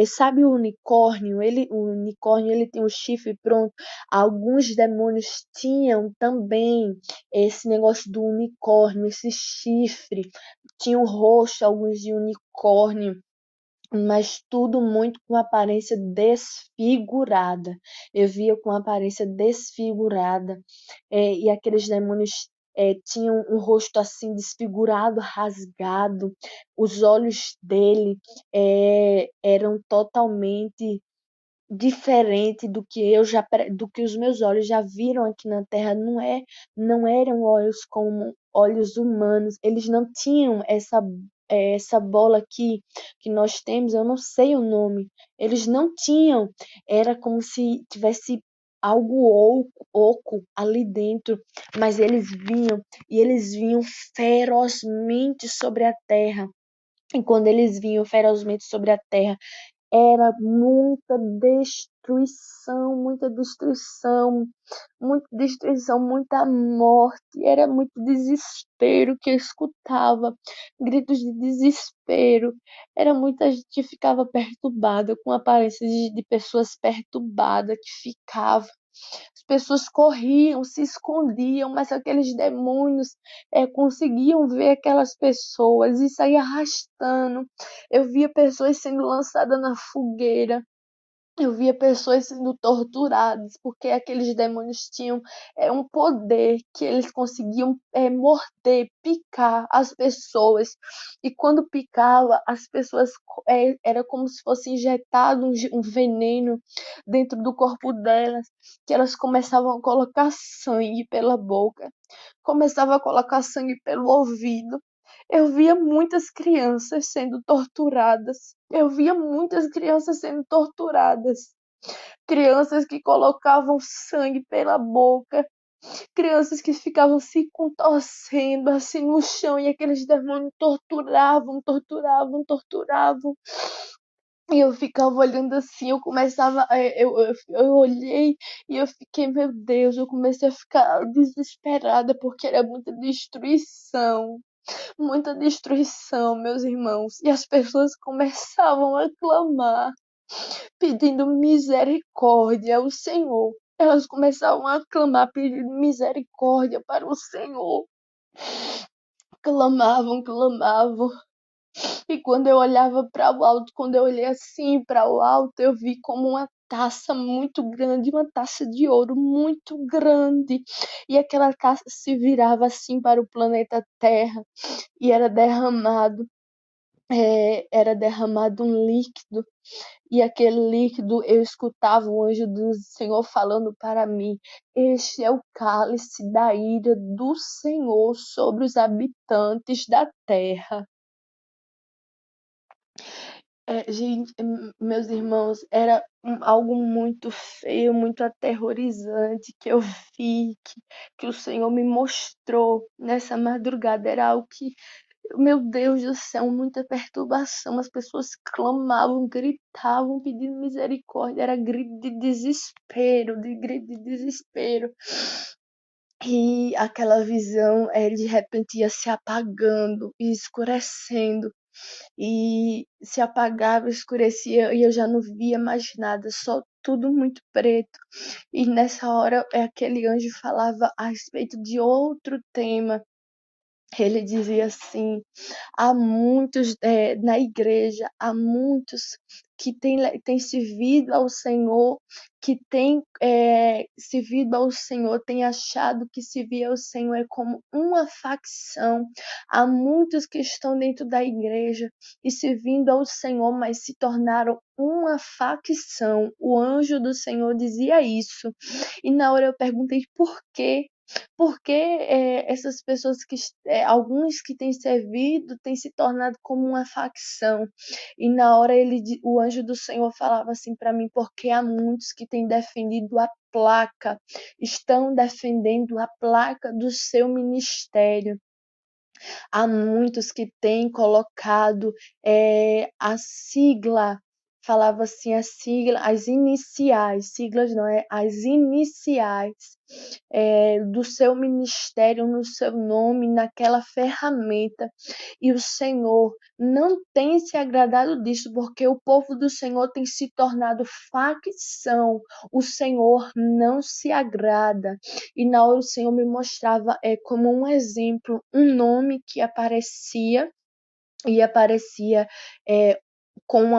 sabe o unicórnio? O unicórnio ele tem um chifre pronto. Alguns demônios tinham também esse negócio do unicórnio, esse chifre, tinham rosto, alguns de unicórnio, mas tudo muito com aparência desfigurada. Eu via com aparência desfigurada, e aqueles demônios tinham um rosto assim desfigurado, rasgado, os olhos dele eram totalmente diferente do que os meus olhos já viram aqui na Terra. Não eram olhos como olhos humanos, eles não tinham essa bola aqui que nós temos, eu não sei o nome, eles não tinham, era como se tivesse algo oco ali dentro, mas eles vinham ferozmente sobre a terra. E quando eles vinham ferozmente sobre a terra, era muita destruição, muita morte, era muito desespero que eu escutava, gritos de desespero, era muita gente que ficava perturbada, com aparência de pessoas perturbadas que ficava. As pessoas corriam, se escondiam, mas aqueles demônios conseguiam ver aquelas pessoas e sair arrastando. Eu via pessoas sendo lançadas na fogueira. Eu via pessoas sendo torturadas, porque aqueles demônios tinham um poder que eles conseguiam morder, picar as pessoas. E quando picava, as pessoas era como se fosse injetado um veneno dentro do corpo delas, que elas começavam a colocar sangue pela boca, começavam a colocar sangue pelo ouvido. Eu via muitas crianças sendo torturadas. Eu via muitas crianças sendo torturadas. Crianças que colocavam sangue pela boca. Crianças que ficavam se contorcendo assim no chão e aqueles demônios torturavam, torturavam, torturavam. E eu ficava olhando assim, eu começava, eu olhei e eu fiquei, meu Deus, eu comecei a ficar desesperada porque era muita destruição, meus irmãos. E as pessoas começavam a clamar, pedindo misericórdia ao Senhor. Elas começavam a clamar, pedindo misericórdia para o Senhor. Clamavam, clamavam. E quando eu olhava para o alto, quando eu olhei assim para o alto, eu vi como uma taça muito grande, uma taça de ouro muito grande. E aquela taça se virava assim para o planeta Terra e era derramado um líquido, e aquele líquido eu escutava o anjo do Senhor falando para mim: este é o cálice da ira do Senhor sobre os habitantes da terra. Gente, meus irmãos, era algo muito feio, muito aterrorizante que eu vi, que o Senhor me mostrou nessa madrugada. Era algo que, meu Deus do céu, muita perturbação. As pessoas clamavam, gritavam, pedindo misericórdia. Era grito de desespero, de grito de desespero. E aquela visão, de repente, ia se apagando e escurecendo. E se apagava, escurecia e eu já não via mais nada, só tudo muito preto. E nessa hora, aquele anjo falava a respeito de outro tema. Ele dizia assim: há muitos na igreja, há muitos que têm servido ao Senhor, que têm servido ao Senhor, têm achado que servir ao Senhor é como uma facção. Há muitos que estão dentro da igreja e servindo ao Senhor, mas se tornaram uma facção. O anjo do Senhor dizia isso. E na hora eu perguntei por quê? Porque essas pessoas alguns que têm servido têm se tornado como uma facção. E na hora o anjo do Senhor falava assim para mim: porque há muitos que têm defendido a placa, estão defendendo a placa do seu ministério. Há muitos que têm colocado a sigla, falava assim, a sigla, as iniciais, siglas não, as iniciais do seu ministério, no seu nome, naquela ferramenta. E o Senhor não tem se agradado disso, porque o povo do Senhor tem se tornado facção. O Senhor não se agrada. E na hora o Senhor me mostrava como um exemplo, um nome que aparecia, e aparecia com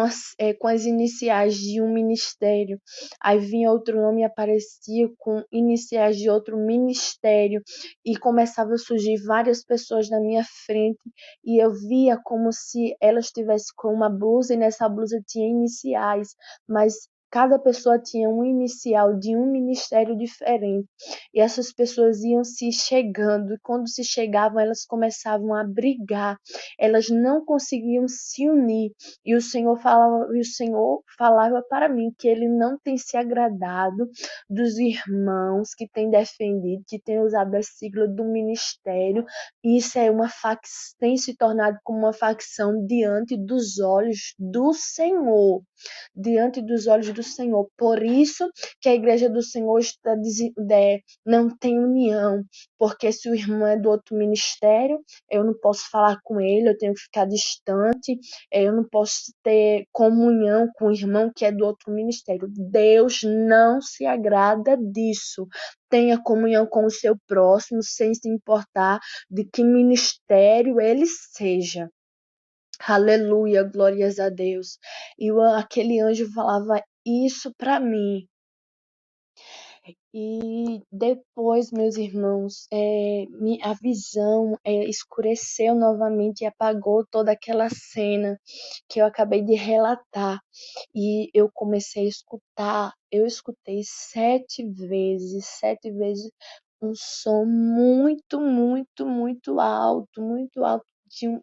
as iniciais de um ministério. Aí vinha outro nome e aparecia com iniciais de outro ministério. E começava a surgir várias pessoas na minha frente. E eu via como se elas estivessem com uma blusa e nessa blusa tinha iniciais. Mas cada pessoa tinha um inicial de um ministério diferente. E essas pessoas iam se chegando. E quando se chegavam, elas começavam a brigar. Elas não conseguiam se unir. E o Senhor falava para mim que ele não tem se agradado dos irmãos que têm defendido, que têm usado a sigla do ministério. E isso tem se tornado como uma facção diante dos olhos do Senhor. Diante dos olhos do Senhor. Por isso que a igreja do Senhor não tem união, porque se o irmão é do outro ministério, eu não posso falar com ele, eu tenho que ficar distante, eu não posso ter comunhão com o irmão que é do outro ministério. Deus não se agrada disso. Tenha comunhão com o seu próximo, sem se importar de que ministério ele seja. Aleluia, glórias a Deus. E aquele anjo falava isso para mim. E depois, meus irmãos, a visão escureceu novamente e apagou toda aquela cena que eu acabei de relatar. E eu comecei a escutar, eu escutei 7 vezes, um som muito, muito, muito alto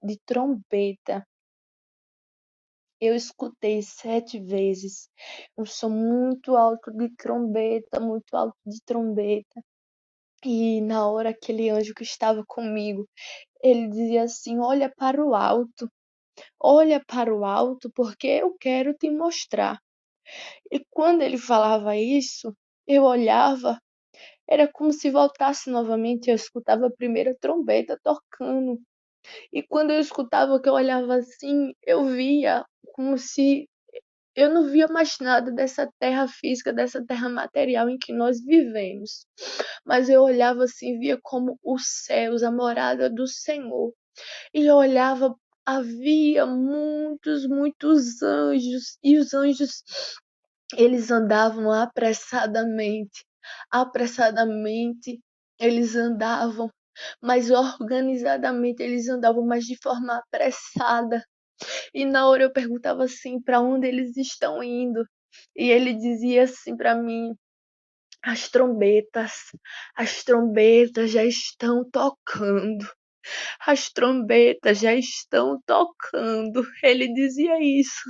de trombeta. Eu escutei 7 vezes um som muito alto de trombeta, muito alto de trombeta. E na hora aquele anjo que estava comigo, ele dizia assim: olha para o alto, porque eu quero te mostrar. E quando ele falava isso, eu olhava, era como se voltasse novamente, eu escutava a primeira trombeta tocando. E quando eu escutava, que eu olhava assim, eu via como se eu não via mais nada dessa terra física, dessa terra material em que nós vivemos. Mas eu olhava assim, via como os céus, a morada do Senhor. E eu olhava, havia muitos, muitos anjos. E os anjos, eles andavam apressadamente. Apressadamente, eles andavam. Mas organizadamente eles andavam, mas de forma apressada. E na hora eu perguntava assim, para onde eles estão indo? E ele dizia assim para mim: as trombetas, as trombetas já estão tocando. As trombetas já estão tocando. Ele dizia isso.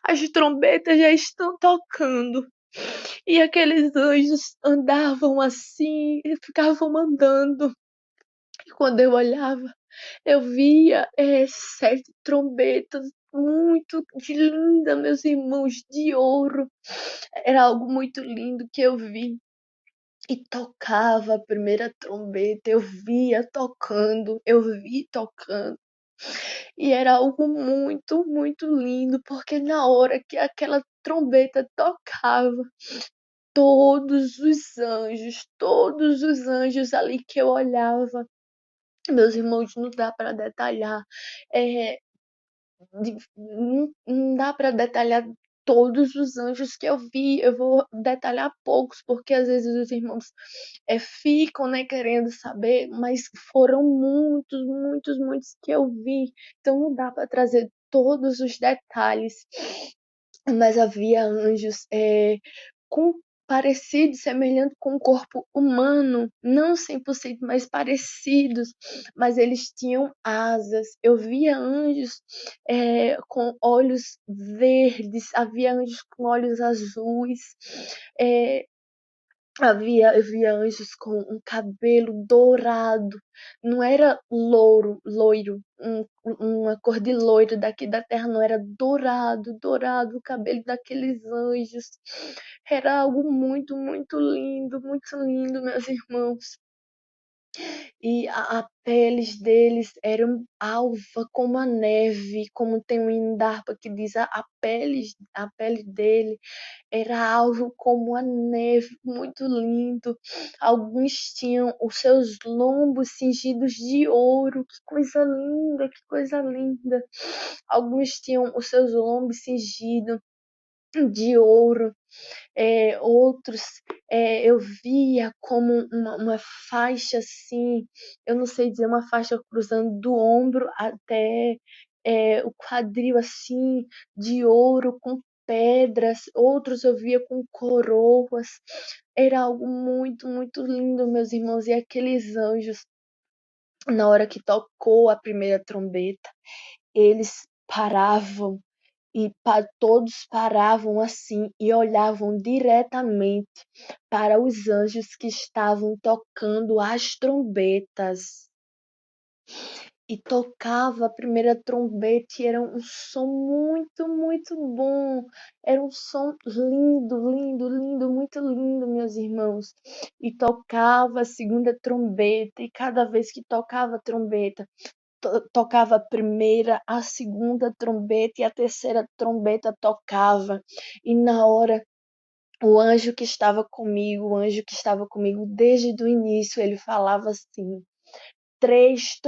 As trombetas já estão tocando. E aqueles anjos andavam assim, e ficavam andando. E quando eu olhava, eu via 7 trombetas muito lindas, meus irmãos, de ouro. Era algo muito lindo que eu vi. E tocava a primeira trombeta, eu via tocando, eu vi tocando. E era algo muito, muito lindo, porque na hora que aquela trombeta tocava, todos os anjos ali que eu olhava, meus irmãos, não dá para detalhar, não dá para detalhar todos os anjos que eu vi, eu vou detalhar poucos, porque às vezes os irmãos ficam, né, querendo saber, mas foram muitos, muitos, muitos que eu vi, então não dá para trazer todos os detalhes, mas havia anjos com parecidos, semelhantes com o corpo humano, não 100%, mas parecidos, mas eles tinham asas. Eu via anjos com olhos verdes, havia anjos com olhos azuis, eu via anjos com um cabelo dourado, não era loiro, uma cor de loiro daqui da terra, não, era dourado, dourado, o cabelo daqueles anjos. Era algo muito, muito lindo, meus irmãos. E a peles deles eram alva como a neve, como tem um hino da harpa que diz a pele dele era alvo como a neve, muito lindo. Alguns tinham os seus lombos cingidos de ouro, que coisa linda, que coisa linda. Alguns tinham os seus lombos cingidos de ouro, outros eu via como uma faixa assim, eu não sei dizer, uma faixa cruzando do ombro até o quadril assim, de ouro com pedras, outros eu via com coroas, era algo muito, muito lindo, meus irmãos, e aqueles anjos, na hora que tocou a primeira trombeta, eles paravam e todos paravam assim e olhavam diretamente para os anjos que estavam tocando as trombetas. e tocava a primeira trombeta e era um som muito, muito bom. Era um som lindo, lindo, lindo, muito lindo, meus irmãos. E tocava a segunda trombeta e cada vez que tocava a trombeta, tocava a primeira, a segunda trombeta e a terceira trombeta tocava. E na hora o anjo que estava comigo, o anjo que estava comigo desde o início, ele falava assim: três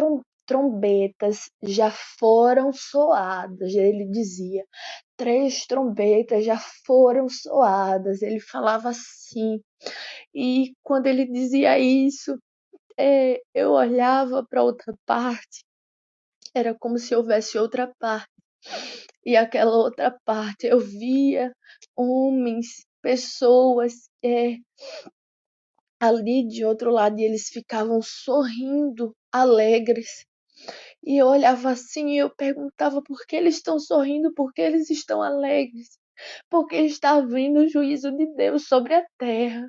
trombetas já foram soadas. Ele dizia: três trombetas já foram soadas. Ele falava assim. E quando ele dizia isso, eu olhava para outra parte, era como se houvesse outra parte. E aquela outra parte eu via homens, pessoas ali de outro lado e eles ficavam sorrindo, alegres. E eu olhava assim e eu perguntava por que eles estão sorrindo, por que eles estão alegres, porque está vindo o juízo de Deus sobre a terra.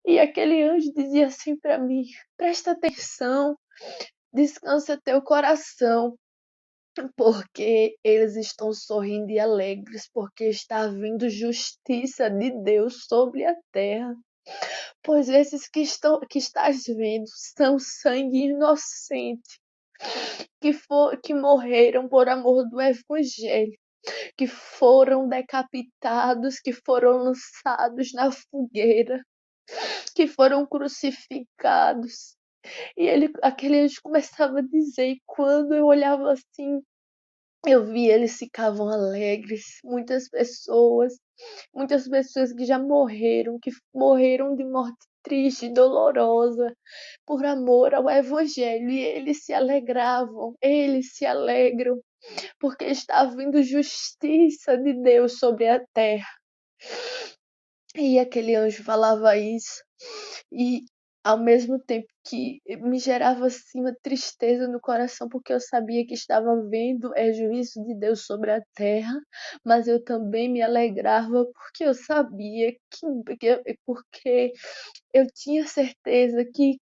E aquele anjo dizia assim para mim: presta atenção, descansa teu coração, porque eles estão sorrindo e alegres, porque está vindo justiça de Deus sobre a terra. Pois esses que estás vendo são sangue inocente, que morreram por amor do Evangelho, que foram decapitados, que foram lançados na fogueira, que foram crucificados. E aquele anjo começava a dizer, e quando eu olhava assim, eu vi eles ficavam alegres, muitas pessoas que já morreram, que morreram de morte triste e dolorosa, por amor ao Evangelho, e eles se alegram, porque está vindo justiça de Deus sobre a terra. E aquele anjo falava isso, e ao mesmo tempo que me gerava assim uma tristeza no coração, porque eu sabia que estava vendo juízo de Deus sobre a terra, mas eu também me alegrava porque eu sabia porque eu tinha certeza que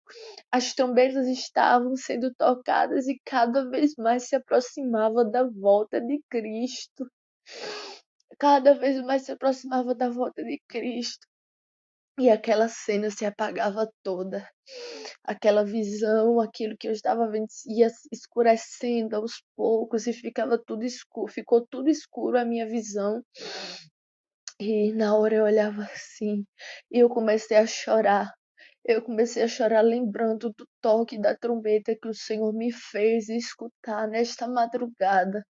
as trombetas estavam sendo tocadas e cada vez mais se aproximava da volta de Cristo. Cada vez mais se aproximava da volta de Cristo. E aquela cena se apagava toda. Aquela visão, aquilo que eu estava vendo ia escurecendo aos poucos e ficava tudo escuro. Ficou tudo escuro a minha visão. E na hora eu olhava assim e eu comecei a chorar. Eu comecei a chorar lembrando do toque da trombeta que o Senhor me fez escutar nesta madrugada.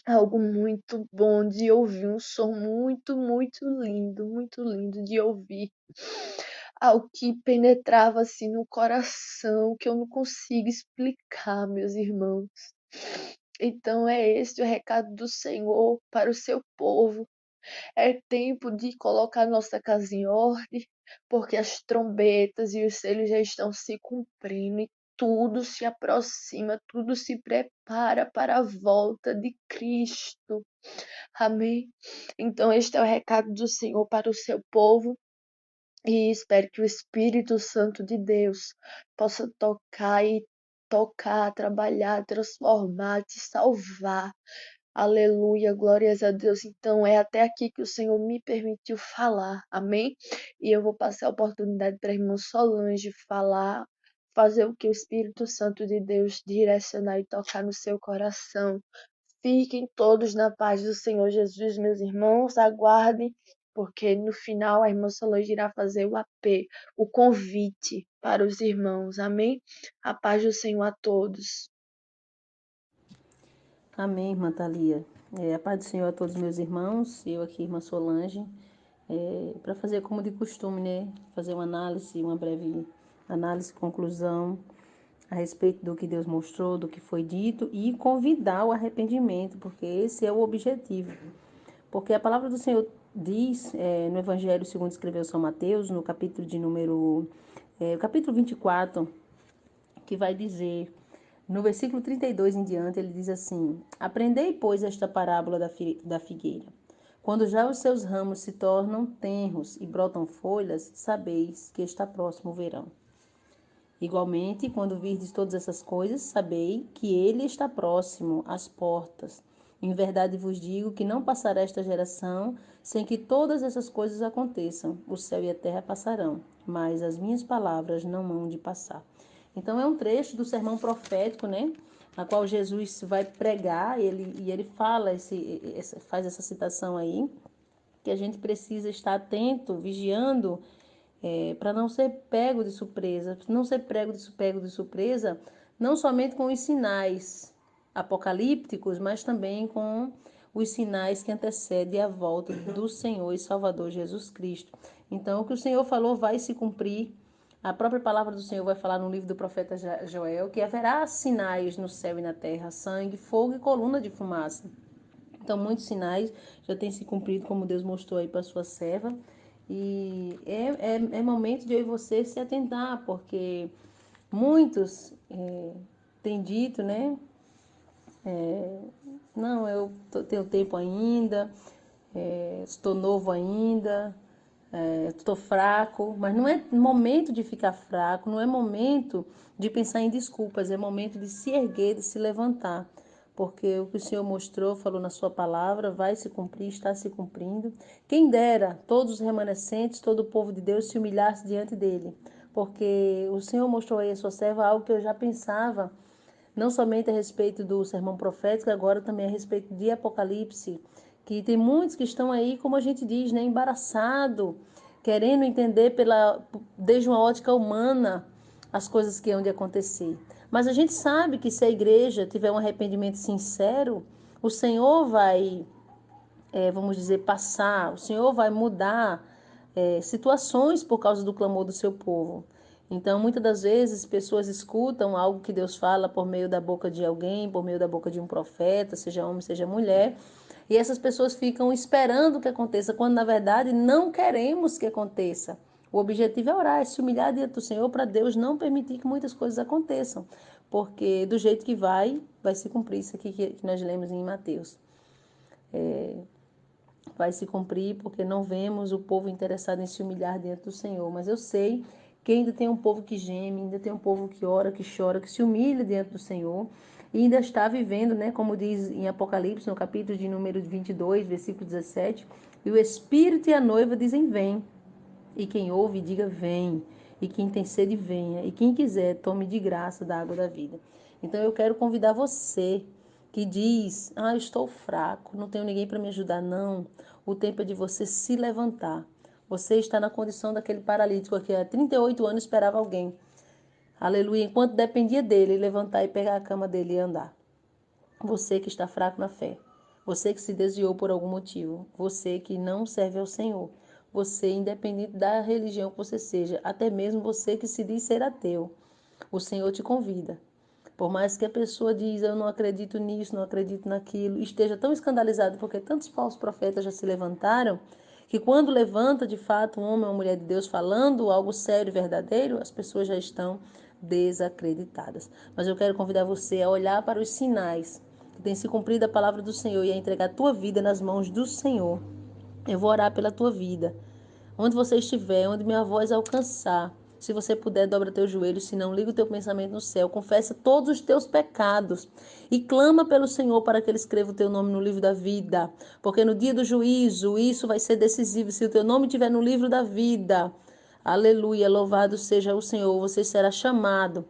Algo muito bom de ouvir, um som muito, muito lindo de ouvir. Algo que penetrava assim no coração, que eu não consigo explicar, meus irmãos. Então é esse o recado do Senhor para o seu povo. É tempo de colocar nossa casa em ordem, porque as trombetas e os selos já estão se cumprindo e tudo se aproxima, tudo se prepara para a volta de Cristo. Amém? Então, este é o recado do Senhor para o seu povo. E espero que o Espírito Santo de Deus possa tocar, trabalhar, transformar, te salvar. Aleluia, glórias a Deus. Então é até aqui que o Senhor me permitiu falar, amém? E eu vou passar a oportunidade para a irmã Solange falar, fazer o que o Espírito Santo de Deus direcionar e tocar no seu coração. Fiquem todos na paz do Senhor Jesus, meus irmãos. Aguardem, porque no final a irmã Solange irá fazer o AP, o convite para os irmãos. Amém? A paz do Senhor a todos. Amém, irmã Thalia. A paz do Senhor a todos meus irmãos. Eu aqui, irmã Solange, para fazer como de costume, né? Fazer uma breve análise, conclusão a respeito do que Deus mostrou, do que foi dito e convidar o arrependimento, porque esse é o objetivo. Porque a palavra do Senhor diz no Evangelho segundo escreveu São Mateus, no capítulo de número, capítulo 24, que vai dizer, no versículo 32 em diante, ele diz assim: aprendei, pois, esta parábola da figueira. Quando já os seus ramos se tornam tenros e brotam folhas, sabeis que está próximo o verão. Igualmente, quando virdes todas essas coisas, sabei que ele está próximo às portas. Em verdade vos digo que não passará esta geração sem que todas essas coisas aconteçam. O céu e a terra passarão, mas as minhas palavras não hão de passar. Então é um trecho do sermão profético, né? Na qual Jesus vai pregar, ele fala, faz essa citação aí, que a gente precisa estar atento, vigiando, para não ser pego de surpresa, não ser pego de surpresa, não somente com os sinais apocalípticos, mas também com os sinais que antecedem a volta do Senhor e Salvador Jesus Cristo. Então, o que o Senhor falou vai se cumprir. A própria palavra do Senhor vai falar no livro do profeta Joel que haverá sinais no céu e na terra, sangue, fogo e coluna de fumaça. Então, muitos sinais já têm se cumprido, como Deus mostrou aí para sua serva. E é momento de eu e você se atentar, porque muitos têm dito, né? Não, tenho tempo ainda, estou novo ainda, estou fraco, mas não é momento de ficar fraco, não é momento de pensar em desculpas, é momento de se erguer, de se levantar, porque o que o Senhor mostrou, falou na sua palavra, vai se cumprir, está se cumprindo. Quem dera todos os remanescentes, todo o povo de Deus se humilhasse diante dele, porque o Senhor mostrou aí a sua serva algo que eu já pensava, não somente a respeito do sermão profético, agora também a respeito de Apocalipse, que tem muitos que estão aí, como a gente diz, né, embaraçado, querendo entender desde uma ótica humana as coisas que hão de acontecer. Mas a gente sabe que se a igreja tiver um arrependimento sincero, o Senhor vai, vamos dizer, passar, o Senhor vai mudar situações por causa do clamor do seu povo. Então, muitas das vezes, pessoas escutam algo que Deus fala por meio da boca de alguém, por meio da boca de um profeta, seja homem, seja mulher, e essas pessoas ficam esperando que aconteça, quando na verdade não queremos que aconteça. O objetivo é orar, é se humilhar diante do Senhor para Deus não permitir que muitas coisas aconteçam, porque do jeito que vai se cumprir isso aqui que nós lemos em Mateus. Vai se cumprir porque não vemos o povo interessado em se humilhar diante do Senhor. Mas eu sei que ainda tem um povo que geme, ainda tem um povo que ora, que chora, que se humilha diante do Senhor e ainda está vivendo, né, como diz em Apocalipse, no capítulo de número 22, versículo 17, e o Espírito e a noiva dizem vem, e quem ouve diga vem, e quem tem sede venha, e quem quiser tome de graça da água da vida. Então eu quero convidar você que diz, eu estou fraco, não tenho ninguém para me ajudar, não. O tempo é de você se levantar. Você está na condição daquele paralítico que há 38 anos esperava alguém. Aleluia, enquanto dependia dele, levantar e pegar a cama dele e andar. Você que está fraco na fé. Você que se desviou por algum motivo. Você que não serve ao Senhor. Você, independente da religião que você seja, até mesmo você que se diz ser ateu. O Senhor te convida. Por mais que a pessoa diz, eu não acredito nisso, não acredito naquilo, esteja tão escandalizado porque tantos falsos profetas já se levantaram, que quando levanta de fato um homem ou uma mulher de Deus falando algo sério e verdadeiro, as pessoas já estão desacreditadas. Mas eu quero convidar você a olhar para os sinais que tem se cumprido a palavra do Senhor e a entregar a tua vida nas mãos do Senhor. Eu vou orar pela tua vida. Onde você estiver, onde minha voz alcançar, se você puder, dobra teu joelho, se não, liga o teu pensamento no céu, confessa todos os teus pecados e clama pelo Senhor para que Ele escreva o teu nome no livro da vida, porque no dia do juízo isso vai ser decisivo, se o teu nome estiver no livro da vida, aleluia, louvado seja o Senhor, você será chamado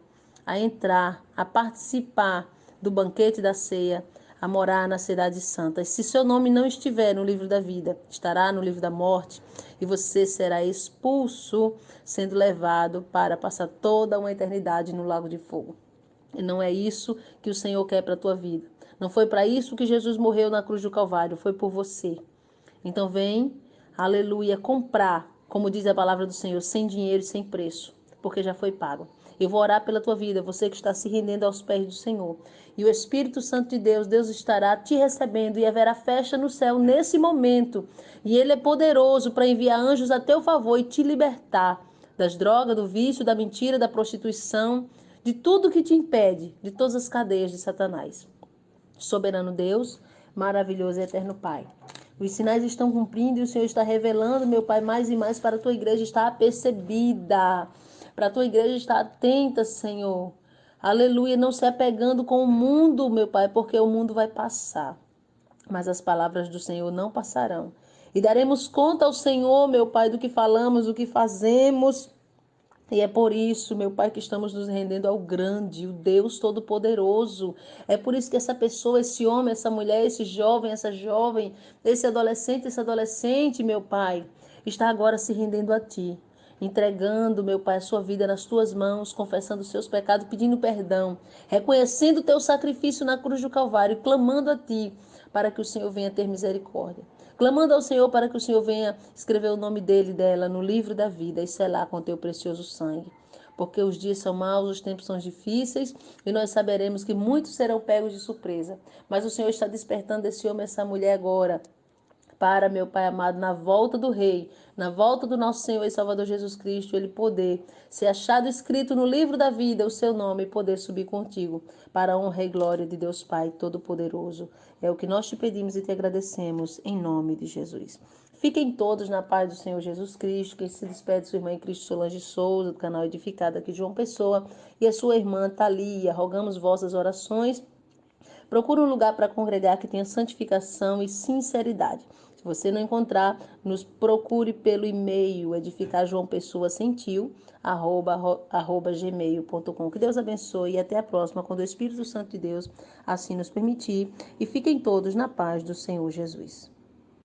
a entrar, a participar do banquete da ceia, a morar na cidade santa. E se seu nome não estiver no livro da vida, estará no livro da morte, e você será expulso, sendo levado para passar toda uma eternidade no lago de fogo. E não é isso que o Senhor quer para a tua vida. Não foi para isso que Jesus morreu na cruz do Calvário, foi por você. Então vem, aleluia, comprar, como diz a palavra do Senhor, sem dinheiro e sem preço, porque já foi pago. Eu vou orar pela tua vida, você que está se rendendo aos pés do Senhor. E o Espírito Santo de Deus, Deus estará te recebendo e haverá festa no céu nesse momento. E Ele é poderoso para enviar anjos a teu favor e te libertar das drogas, do vício, da mentira, da prostituição, de tudo que te impede, de todas as cadeias de Satanás. Soberano Deus, maravilhoso e eterno Pai. Os sinais estão cumprindo e o Senhor está revelando, meu Pai, mais e mais para a tua igreja estar apercebida, para a tua igreja estar atenta, Senhor. Aleluia, não se apegando com o mundo, meu Pai, porque o mundo vai passar, mas as palavras do Senhor não passarão. E daremos conta ao Senhor, meu Pai, do que falamos, do que fazemos. E é por isso, meu Pai, que estamos nos rendendo ao grande, o Deus Todo-Poderoso. É por isso que essa pessoa, esse homem, essa mulher, esse jovem, essa jovem, esse adolescente, meu Pai, está agora se rendendo a Ti. Entregando, meu Pai, a sua vida nas tuas mãos, confessando os seus pecados, pedindo perdão, reconhecendo o teu sacrifício na cruz do Calvário, clamando a Ti para que o Senhor venha ter misericórdia. Clamando ao Senhor para que o Senhor venha escrever o nome dele e dela no livro da vida e selar com teu precioso sangue. Porque os dias são maus, os tempos são difíceis e nós saberemos que muitos serão pegos de surpresa. Mas o Senhor está despertando esse homem e essa mulher agora para, meu Pai amado, na volta do Rei, na volta do nosso Senhor e Salvador Jesus Cristo, ele poder ser achado escrito no livro da vida o seu nome e poder subir contigo para a honra e glória de Deus Pai Todo-Poderoso. É o que nós te pedimos e te agradecemos em nome de Jesus. Fiquem todos na paz do Senhor Jesus Cristo. Quem se despede, sua irmã em Cristo Solange Souza, do canal Edificado aqui de João Pessoa, e a sua irmã Thalia. Rogamos vossas orações. Procure um lugar para congregar que tenha santificação e sinceridade. Se você não encontrar, nos procure pelo e-mail edificarjoaopessoacentil@gmail.com. Que Deus abençoe e até a próxima, quando o Espírito Santo de Deus assim nos permitir. E fiquem todos na paz do Senhor Jesus.